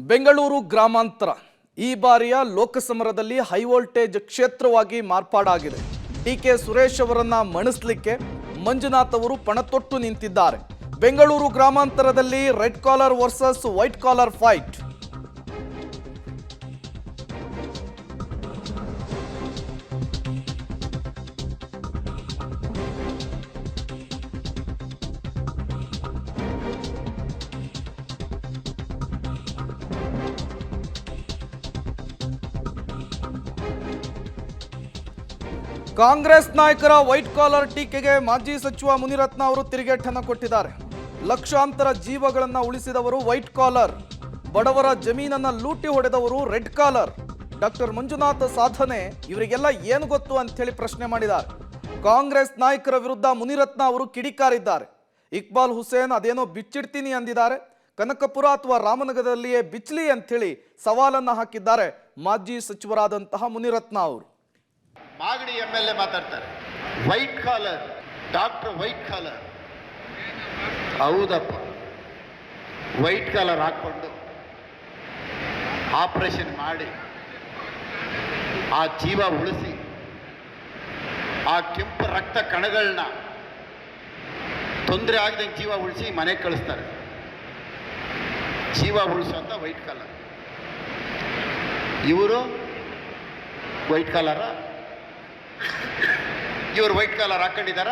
ಬೆಂಗಳೂರು ಗ್ರಾಮಾಂತರ ಈ ಬಾರಿಯ ಲೋಕಸಮರದಲ್ಲಿ ಹೈ ವೋಲ್ಟೇಜ್ ಕ್ಷೇತ್ರವಾಗಿ ಮಾರ್ಪಾಡಾಗಿದೆ. ಡಿಕೆ ಸುರೇಶ್ ಅವರನ್ನ ಮಣಿಸಲಿಕ್ಕೆ ಮಂಜುನಾಥ್ ಅವರು ಪಣತೊಟ್ಟು ನಿಂತಿದ್ದಾರೆ. ಬೆಂಗಳೂರು ಗ್ರಾಮಾಂತರದಲ್ಲಿ red collar versus white collar fight. Congress ನಾಯಕರ ವೈಟ್ ಕಾಲರ್ ಟೀಕೆಗೆ ಮಾಜಿ ಸಚಿವ ಮುನಿರತ್ನ ಅವರು ತಿರುಗೇಟನ್ನು ಕೊಟ್ಟಿದ್ದಾರೆ. ಲಕ್ಷಾಂತರ ಜೀವಗಳನ್ನು ಉಳಿಸಿದವರು ವೈಟ್ ಕಾಲರ್, ಬಡವರ ಜಮೀನನ್ನ ಲೂಟಿ ಹೊಡೆದವರು ರೆಡ್ ಕಾಲರ್. ಡಾಕ್ಟರ್ ಮಂಜುನಾಥ್ ಸಾಧನೆ ಇವರಿಗೆಲ್ಲ ಏನು ಗೊತ್ತು ಅಂತ ಹೇಳಿ ಪ್ರಶ್ನೆ ಮಾಡಿದ್ದಾರೆ. ಕಾಂಗ್ರೆಸ್ ನಾಯಕರ ವಿರುದ್ಧ ಮುನಿರತ್ನ ಅವರು ಕಿಡಿಕಾರಿದ್ದಾರೆ. ಇಕ್ಬಾಲ್ ಹುಸೇನ್ ಅದೇನೋ ಬಿಚ್ಚಿಡ್ತೀನಿ ಅಂದಿದ್ದಾರೆ. ಕನಕಪುರ ಅಥವಾ ರಾಮನಗರದಲ್ಲಿಯೇ ಬಿಚ್ಚಲಿ ಅಂಥೇಳಿ ಸವಾಲನ್ನು ಹಾಕಿದ್ದಾರೆ ಮಾಜಿ ಸಚಿವರಾದಂತಹ ಮುನಿರತ್ನ ಅವರು. ಮಾಗಡಿ MLA ಮಾತಾಡ್ತಾರೆ, white collar, doctor white collar. ಹೌದಪ್ಪ, ವೈಟ್ ಕಾಲರ್ ಹಾಕ್ಕೊಂಡು ಆಪರೇಷನ್ ಮಾಡಿ ಆ ಜೀವ ಉಳಿಸಿ ಆ ಕೆಂಪು ರಕ್ತ ಕಣಗಳನ್ನ ತೊಂದರೆ ಆಗದಂಗೆ ಜೀವ ಉಳಿಸಿ ಮನೆಗೆ ಕಳಿಸ್ತಾರೆ. ಜೀವ ಉಳಿಸೋಂಥ ವೈಟ್ ಕಾಲರ್. ಇವರು ವೈಟ್ ಕಾಲರ, ಇವರು ವೈಟ್ ಕಾಲರ್ ಹಾಕೊಂಡಿದಾರ?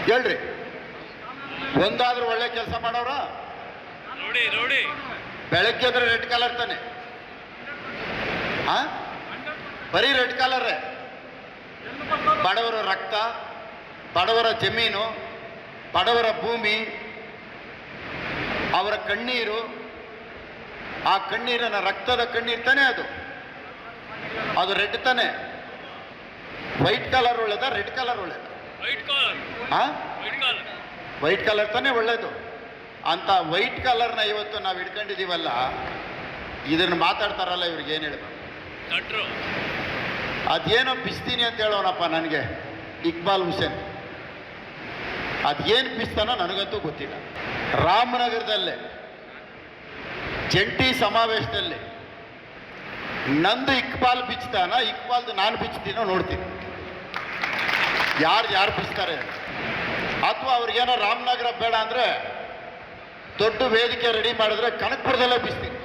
ಹೇಳ್ರಿ, ಒಂದಾದ್ರೂ ಒಳ್ಳೆ ಕೆಲಸ ಮಾಡೋರ? ನೋಡಿ, ಬೆಳಗ್ಗೆ ಅಂದ್ರೆ ರೆಡ್ ಕಾಲರ್ ತಾನೆ, ಬರೀ ರೆಡ್ ಕಾಲರೇ. ಬಡವರ ರಕ್ತ, ಬಡವರ ಜಮೀನು, ಬಡವರ ಭೂಮಿ, ಅವರ ಕಣ್ಣೀರು, ಆ ಕಣ್ಣೀರನ್ನ ರಕ್ತದ ಕಣ್ಣೀರು ತಾನೆ ಅದು ರೆಡ್ ತಾನೆ. ವೈಟ್ ಕಲರ್ ಒಳ್ಳೇದ, ರೆಡ್ ಕಲರ್ ಒಳ್ಳೇದ? ವೈಟ್ ಕಲರ್ ತಾನೇ ಒಳ್ಳೇದು. ಅಂತ ವೈಟ್ ಕಲರ್ನ ಇವತ್ತು ನಾವು ಹಿಡ್ಕೊಂಡಿದ್ದೀವಲ್ಲ, ಇದನ್ನು ಮಾತಾಡ್ತಾರಲ್ಲ, ಇವ್ರಿಗೆ ಏನು ಹೇಳ್ಬೇಕು? ಅದೇನೋ ಬಿಸ್ತೀನಿ ಅಂತ ಹೇಳೋನಪ್ಪ ನನಗೆ ಇಕ್ಬಾಲ್ ಹುಸೇನ್. ಅದೇನು ಬಿಸ್ತಾನೋ ನನಗಂತೂ ಗೊತ್ತಿಲ್ಲ. ರಾಮನಗರದಲ್ಲೇ ಜಂಟಿ ಸಮಾವೇಶದಲ್ಲಿ ನಂದು ಇಕ್ಬಾಲ್ ಬಿಚ್ತಾನ, ಇಕ್ಬಾಲ್ದು ನಾನು ಬಿಚ್ತೀನೋ ನೋಡ್ತೀನಿ, ಯಾರು ಬಿಚ್ತಾರೆ. ಅಥವಾ ಅವ್ರಿಗೇನೋ ರಾಮನಗರ ಬೇಡ ಅಂದರೆ ದೊಡ್ಡ ವೇದಿಕೆ ರೆಡಿ ಮಾಡಿದ್ರೆ ಕನಕಪುರದಲ್ಲೇ ಬಿಚ್ತೀನಿ.